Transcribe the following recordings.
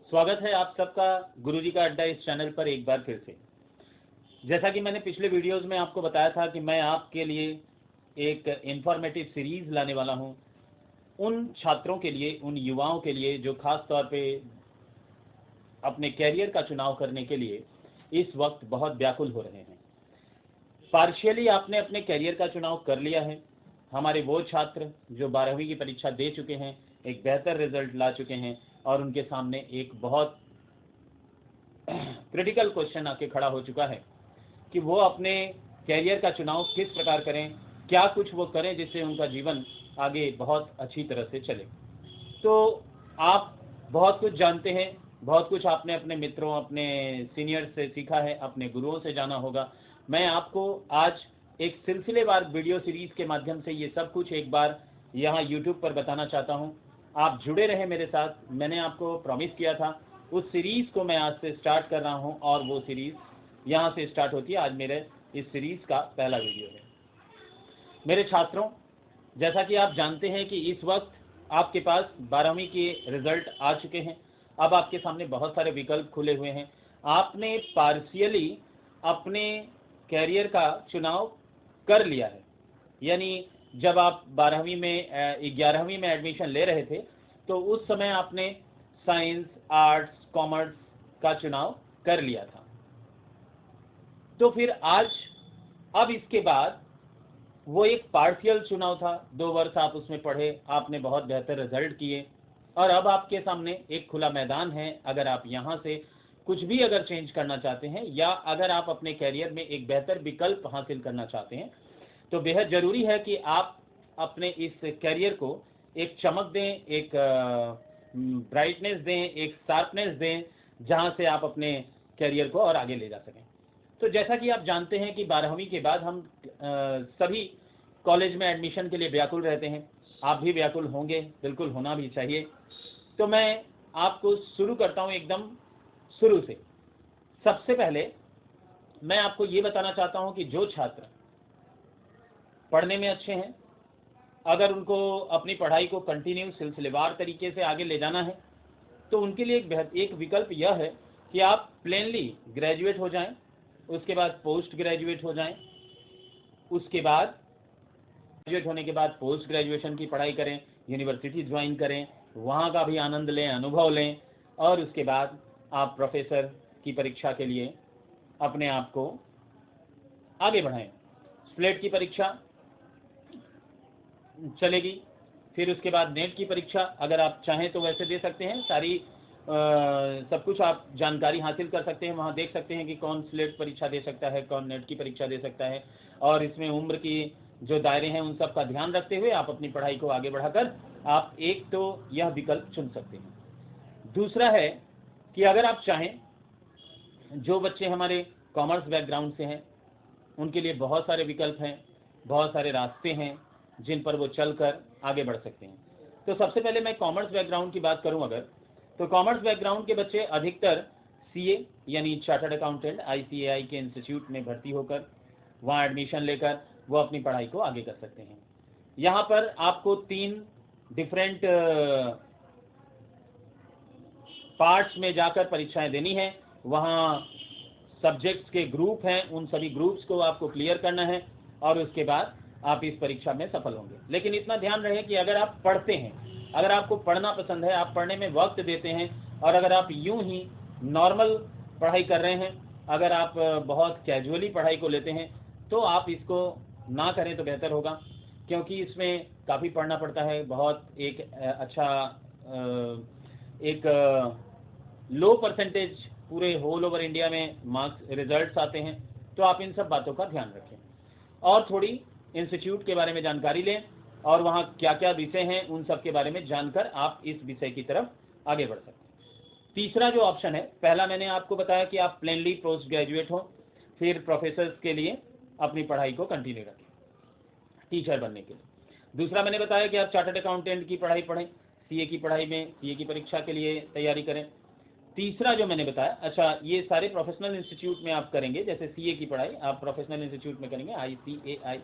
स्वागत है आप सबका गुरुजी का अड्डा इस चैनल पर एक बार फिर से। जैसा कि मैंने पिछले वीडियोस में आपको बताया था कि मैं आपके लिए एक इंफॉर्मेटिव सीरीज लाने वाला हूं, उन छात्रों के लिए, उन युवाओं के लिए जो खास तौर पे अपने कैरियर का चुनाव करने के लिए इस वक्त बहुत व्याकुल हो रहे हैं। पार्शियली आपने अपने कैरियर का चुनाव कर लिया है। हमारे वो छात्र जो 12वीं की परीक्षा दे चुके हैं, एक बेहतर रिजल्ट ला चुके हैं और उनके सामने एक बहुत क्रिटिकल क्वेश्चन आके खड़ा हो चुका है कि वो अपने कैरियर का चुनाव किस प्रकार करें, क्या कुछ वो करें जिससे उनका जीवन आगे बहुत अच्छी तरह से चले। तो आप बहुत कुछ जानते हैं, बहुत कुछ आपने अपने मित्रों, अपने सीनियर से सीखा है, अपने गुरुओं से जाना होगा। मैं आपको आज एक सिलसिलेवार वीडियो सीरीज के माध्यम से ये सब कुछ एक बार यहाँ यूट्यूब पर बताना चाहता हूँ। आप जुड़े रहे मेरे साथ। मैंने आपको प्रॉमिस किया था, उस सीरीज को मैं आज से स्टार्ट कर रहा हूँ और वो सीरीज यहाँ से स्टार्ट होती है। आज मेरे इस सीरीज का पहला वीडियो है। मेरे छात्रों, जैसा कि आप जानते हैं कि इस वक्त आपके पास 12वीं के रिजल्ट आ चुके हैं। अब आपके सामने बहुत सारे विकल्प खुले हुए हैं। आपने पार्शियली अपने कैरियर का चुनाव कर लिया है, यानी जब आप 12वीं में 11वीं में एडमिशन ले रहे थे तो उस समय आपने साइंस, आर्ट्स, कॉमर्स का चुनाव कर लिया था। तो फिर आज अब इसके बाद वो एक पार्शियल चुनाव था। 2 वर्ष आप उसमें पढ़े, आपने बहुत बेहतर रिजल्ट किए और अब आपके सामने एक खुला मैदान है। अगर आप यहाँ से कुछ भी अगर चेंज करना चाहते हैं या अगर आप अपने कैरियर में एक बेहतर विकल्प हासिल करना चाहते हैं तो बेहद ज़रूरी है कि आप अपने इस कैरियर को एक चमक दें, एक ब्राइटनेस दें, एक शार्पनेस दें, जहां से आप अपने कैरियर को और आगे ले जा सकें। तो जैसा कि आप जानते हैं कि 12वीं के बाद हम सभी कॉलेज में एडमिशन के लिए व्याकुल रहते हैं। आप भी व्याकुल होंगे, बिल्कुल होना भी चाहिए। तो मैं आपको शुरू करता हूं एकदम शुरू से। सबसे पहले मैं आपको ये बताना चाहता हूं कि जो छात्र पढ़ने में अच्छे हैं, अगर उनको अपनी पढ़ाई को कंटिन्यू सिलसिलेवार तरीके से आगे ले जाना है तो उनके लिए एक विकल्प यह है कि आप प्लेनली ग्रेजुएट हो जाएं, उसके बाद पोस्ट ग्रेजुएट हो जाएं, उसके बाद ग्रेजुएट होने के बाद पोस्ट ग्रेजुएशन की पढ़ाई करें, यूनिवर्सिटी ज्वाइन करें, वहाँ का भी आनंद लें, अनुभव लें और उसके बाद आप प्रोफेसर की परीक्षा के लिए अपने आप को आगे बढ़ाएं। स्लेट की परीक्षा चलेगी, फिर उसके बाद नेट की परीक्षा अगर आप चाहें तो वैसे दे सकते हैं। सारी सब कुछ आप जानकारी हासिल कर सकते हैं, वहाँ देख सकते हैं कि कौन स्लेट परीक्षा दे सकता है, कौन नेट की परीक्षा दे सकता है और इसमें उम्र की जो दायरे हैं उन सब का ध्यान रखते हुए आप अपनी पढ़ाई को आगे बढ़ाकर आप एक तो यह विकल्प चुन सकते हैं। दूसरा है कि अगर आप चाहें, जो बच्चे हमारे कॉमर्स बैकग्राउंड से हैं उनके लिए बहुत सारे विकल्प हैं, बहुत सारे रास्ते हैं जिन पर वो चलकर आगे बढ़ सकते हैं। तो सबसे पहले मैं कॉमर्स बैकग्राउंड की बात करूं अगर, तो कॉमर्स बैकग्राउंड के बच्चे अधिकतर सीए यानी चार्टर्ड अकाउंटेंट ICAI के इंस्टीट्यूट में भर्ती होकर वहाँ एडमिशन लेकर वो अपनी पढ़ाई को आगे कर सकते हैं। यहाँ पर आपको 3 डिफरेंट पार्ट्स में जाकर परीक्षाएं देनी है। वहाँ सब्जेक्ट्स के ग्रुप हैं, उन सभी ग्रुप्स को आपको क्लियर करना है और उसके बाद आप इस परीक्षा में सफल होंगे। लेकिन इतना ध्यान रहे कि अगर आप पढ़ते हैं, अगर आपको पढ़ना पसंद है, आप पढ़ने में वक्त देते हैं और अगर आप यूं ही नॉर्मल पढ़ाई कर रहे हैं, अगर आप बहुत कैजुअली पढ़ाई को लेते हैं तो आप इसको ना करें तो बेहतर होगा, क्योंकि इसमें काफ़ी पढ़ना पड़ता है। बहुत एक अच्छा एक लो परसेंटेज पूरे होल ओवर इंडिया में मार्क्स रिजल्ट्स आते हैं। तो आप इन सब बातों का ध्यान रखें और थोड़ी इंस्टीट्यूट के बारे में जानकारी लें और वहाँ क्या क्या विषय हैं उन सब के बारे में जानकर आप इस विषय की तरफ आगे बढ़ सकते हैं। तीसरा जो ऑप्शन है, पहला मैंने आपको बताया कि आप प्लेनली पोस्ट ग्रेजुएट हो, फिर प्रोफेसर्स के लिए अपनी पढ़ाई को कंटिन्यू रखें टीचर बनने के लिए। दूसरा मैंने बताया कि आप चार्टर्ड अकाउंटेंट की पढ़ाई पढ़ें, सीए की पढ़ाई में सीए की परीक्षा के लिए तैयारी करें। तीसरा जो मैंने बताया, अच्छा ये सारे प्रोफेशनल इंस्टीट्यूट में आप करेंगे, जैसे सीए की पढ़ाई आप प्रोफेशनल इंस्टीट्यूट में करेंगे, ICAI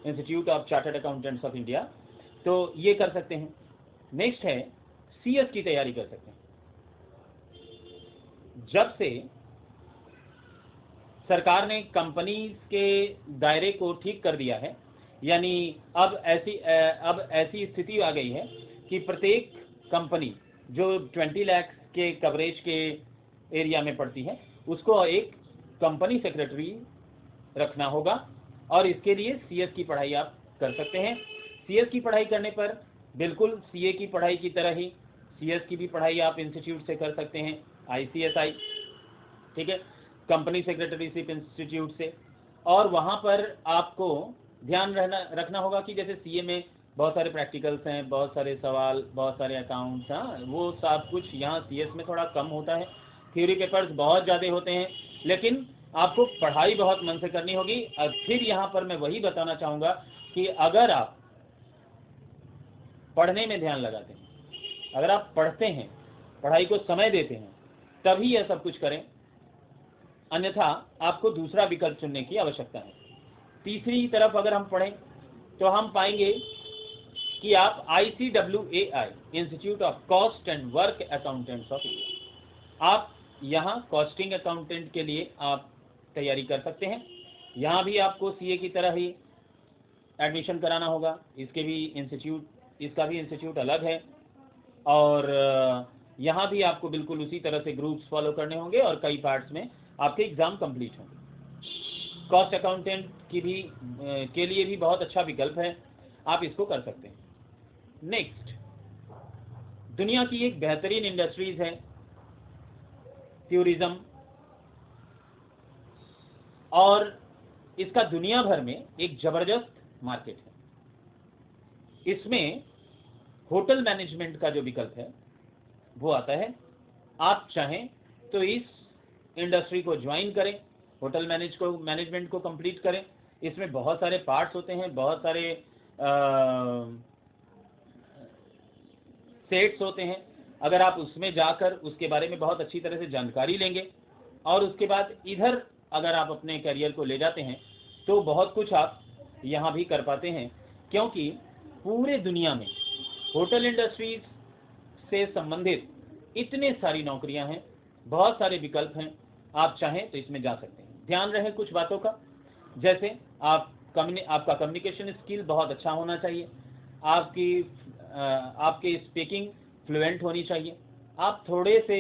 institute of chartered accountants of India, तो ये कर सकते हैं। नेक्स्ट है CS की तैयारी कर सकते हैं। जब से सरकार ने कंपनीज के दायरे को ठीक कर दिया है, यानी अब ऐसी स्थिति आ गई है कि प्रत्येक कंपनी जो 20 लाख के कवरेज के एरिया में पड़ती है उसको एक कंपनी सेक्रेटरी रखना होगा, और इसके लिए सीएस की पढ़ाई आप कर सकते हैं। सीएस की पढ़ाई करने पर बिल्कुल सीए की पढ़ाई की तरह ही सीएस की भी पढ़ाई आप इंस्टीट्यूट से कर सकते हैं, ICSI, ठीक है, कंपनी सेक्रेटरीशिप इंस्टीट्यूट से। और वहाँ पर आपको ध्यान रखना होगा कि जैसे सीए में बहुत सारे प्रैक्टिकल्स हैं, बहुत सारे सवाल, बहुत सारे अकाउंट्स, हाँ, वो सब कुछ यहाँ सीएस में थोड़ा कम होता है, थ्योरी पेपर्स बहुत ज़्यादा होते हैं, लेकिन आपको पढ़ाई बहुत मन से करनी होगी। और फिर यहाँ पर मैं वही बताना चाहूँगा कि अगर आप पढ़ने में ध्यान लगाते हैं, अगर आप पढ़ते हैं, पढ़ाई को समय देते हैं, तभी यह सब कुछ करें, अन्यथा आपको दूसरा विकल्प चुनने की आवश्यकता है। तीसरी तरफ अगर हम पढ़ें तो हम पाएंगे कि आप ICWAI, institute of cost and work accountants of India, आप यहाँ कॉस्टिंग अकाउंटेंट के लिए आप तैयारी कर सकते हैं। यहाँ भी आपको सीए की तरह ही एडमिशन कराना होगा, इसका भी इंस्टीट्यूट अलग है, और यहाँ भी आपको बिल्कुल उसी तरह से ग्रुप्स फॉलो करने होंगे और कई पार्ट्स में आपके एग्ज़ाम कंप्लीट होंगे। कॉस्ट अकाउंटेंट के लिए भी बहुत अच्छा विकल्प है, आप इसको कर सकते हैं। नेक्स्ट, दुनिया की एक बेहतरीन इंडस्ट्रीज है टूरिज्म, और इसका दुनिया भर में एक ज़बरदस्त मार्केट है। इसमें होटल मैनेजमेंट का जो विकल्प है वो आता है। आप चाहें तो इस इंडस्ट्री को ज्वाइन करें, होटल मैनेजमेंट को कंप्लीट करें। इसमें बहुत सारे पार्ट्स होते हैं, बहुत सारे सेट्स होते हैं। अगर आप उसमें जाकर उसके बारे में बहुत अच्छी तरह से जानकारी लेंगे और उसके बाद इधर अगर आप अपने करियर को ले जाते हैं तो बहुत कुछ आप यहाँ भी कर पाते हैं, क्योंकि पूरे दुनिया में होटल इंडस्ट्रीज से संबंधित इतने सारी नौकरियां हैं, बहुत सारे विकल्प हैं। आप चाहें तो इसमें जा सकते हैं। ध्यान रहे कुछ बातों का, जैसे आपका कम्युनिकेशन स्किल बहुत अच्छा होना चाहिए, आपकी स्पीकिंग फ्लुएंट होनी चाहिए, आप थोड़े से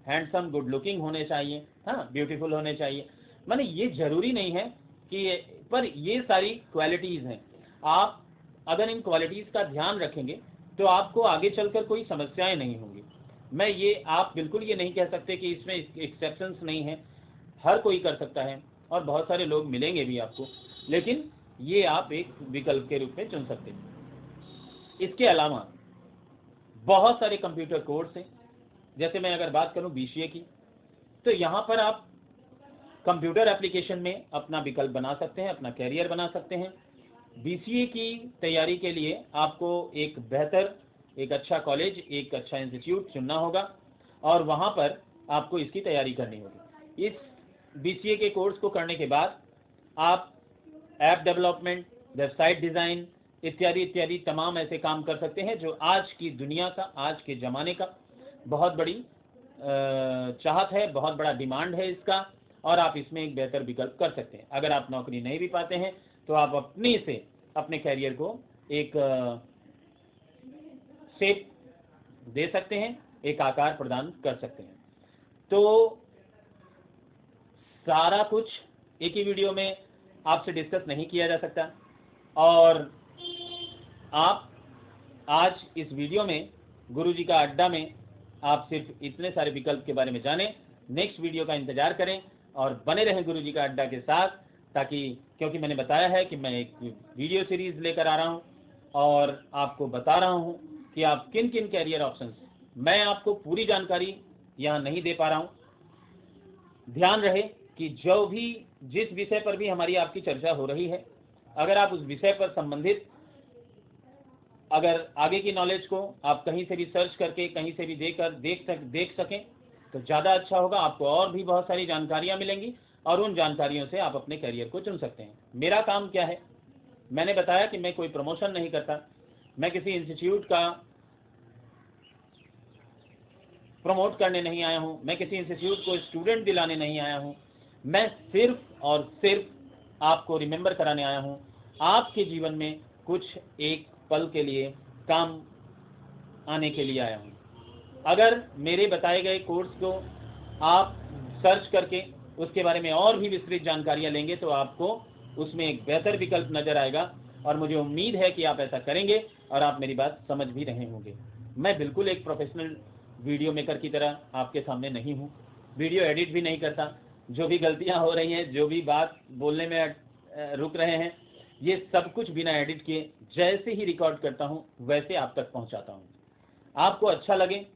हैंडसम, गुड लुकिंग होने चाहिए, हाँ, ब्यूटीफुल होने चाहिए। माने ये जरूरी नहीं है कि, पर ये सारी क्वालिटीज़ हैं। आप अगर इन क्वालिटीज़ का ध्यान रखेंगे तो आपको आगे चलकर कोई समस्याएं नहीं होंगी। आप बिल्कुल ये नहीं कह सकते कि इसमें एक्सेप्शंस नहीं है, हर कोई कर सकता है और बहुत सारे लोग मिलेंगे भी आपको, लेकिन ये आप एक विकल्प के रूप में चुन सकते हैं। इसके अलावा बहुत सारे कंप्यूटर कोर्स हैं। जैसे मैं अगर बात करूं BCA की, तो यहाँ पर आप कंप्यूटर एप्लीकेशन में अपना विकल्प बना सकते हैं, अपना कैरियर बना सकते हैं। BCA की तैयारी के लिए आपको एक अच्छा कॉलेज, एक अच्छा इंस्टीट्यूट चुनना होगा और वहाँ पर आपको इसकी तैयारी करनी होगी। इस BCA के कोर्स को करने के बाद आप ऐप डेवलपमेंट, वेबसाइट डिज़ाइन इत्यादि तमाम ऐसे काम कर सकते हैं जो आज की दुनिया का, आज के ज़माने का बहुत बड़ी चाहत है, बहुत बड़ा डिमांड है इसका, और आप इसमें एक बेहतर विकल्प कर सकते हैं। अगर आप नौकरी नहीं भी पाते हैं तो आप अपने कैरियर को एक शेप दे सकते हैं, एक आकार प्रदान कर सकते हैं। तो सारा कुछ एक ही वीडियो में आपसे डिस्कस नहीं किया जा सकता, और आप आज इस वीडियो में गुरुजी का अड्डा में आप सिर्फ इतने सारे विकल्प के बारे में जानें। नेक्स्ट वीडियो का इंतजार करें और बने रहें गुरुजी का अड्डा के साथ, क्योंकि मैंने बताया है कि मैं एक वीडियो सीरीज लेकर आ रहा हूं और आपको बता रहा हूं कि आप किन किन कैरियर ऑप्शंस, मैं आपको पूरी जानकारी यहाँ नहीं दे पा रहा हूँ। ध्यान रहे कि जिस विषय पर भी हमारी आपकी चर्चा हो रही है, अगर आप उस विषय पर संबंधित अगर आगे की नॉलेज को आप कहीं से भी सर्च करके, कहीं से भी देख सकें तो ज़्यादा अच्छा होगा। आपको और भी बहुत सारी जानकारियाँ मिलेंगी और उन जानकारियों से आप अपने करियर को चुन सकते हैं। मेरा काम क्या है, मैंने बताया कि मैं कोई प्रमोशन नहीं करता, मैं किसी इंस्टीट्यूट का प्रमोट करने नहीं आया हूँ, मैं किसी इंस्टीट्यूट को स्टूडेंट दिलाने नहीं आया हूँ। मैं सिर्फ और सिर्फ आपको रिमेंबर कराने आया हूँ, आपके जीवन में कुछ एक पल के लिए काम आने के लिए आया हूँ। अगर मेरे बताए गए कोर्स को आप सर्च करके उसके बारे में और भी विस्तृत जानकारियाँ लेंगे तो आपको उसमें एक बेहतर विकल्प नज़र आएगा, और मुझे उम्मीद है कि आप ऐसा करेंगे और आप मेरी बात समझ भी रहे होंगे। मैं बिल्कुल एक प्रोफेशनल वीडियो मेकर की तरह आपके सामने नहीं हूँ, वीडियो एडिट भी नहीं करता। जो भी गलतियाँ हो रही हैं, जो भी बात बोलने में रुक रहे हैं, ये सब कुछ बिना एडिट किए जैसे ही रिकॉर्ड करता हूँ वैसे आप तक पहुँचाता हूँ। आपको अच्छा लगे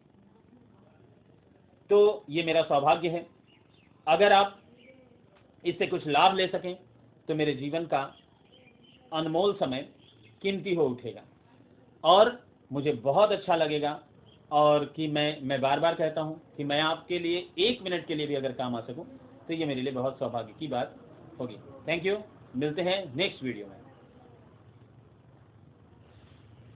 तो ये मेरा सौभाग्य है। अगर आप इससे कुछ लाभ ले सकें तो मेरे जीवन का अनमोल समय कीमती हो उठेगा और मुझे बहुत अच्छा लगेगा। और कि मैं बार बार कहता हूँ कि मैं आपके लिए 1 मिनट के लिए भी अगर काम आ सकूँ तो ये मेरे लिए बहुत सौभाग्य की बात होगी। थैंक यू, मिलते हैं नेक्स्ट वीडियो में।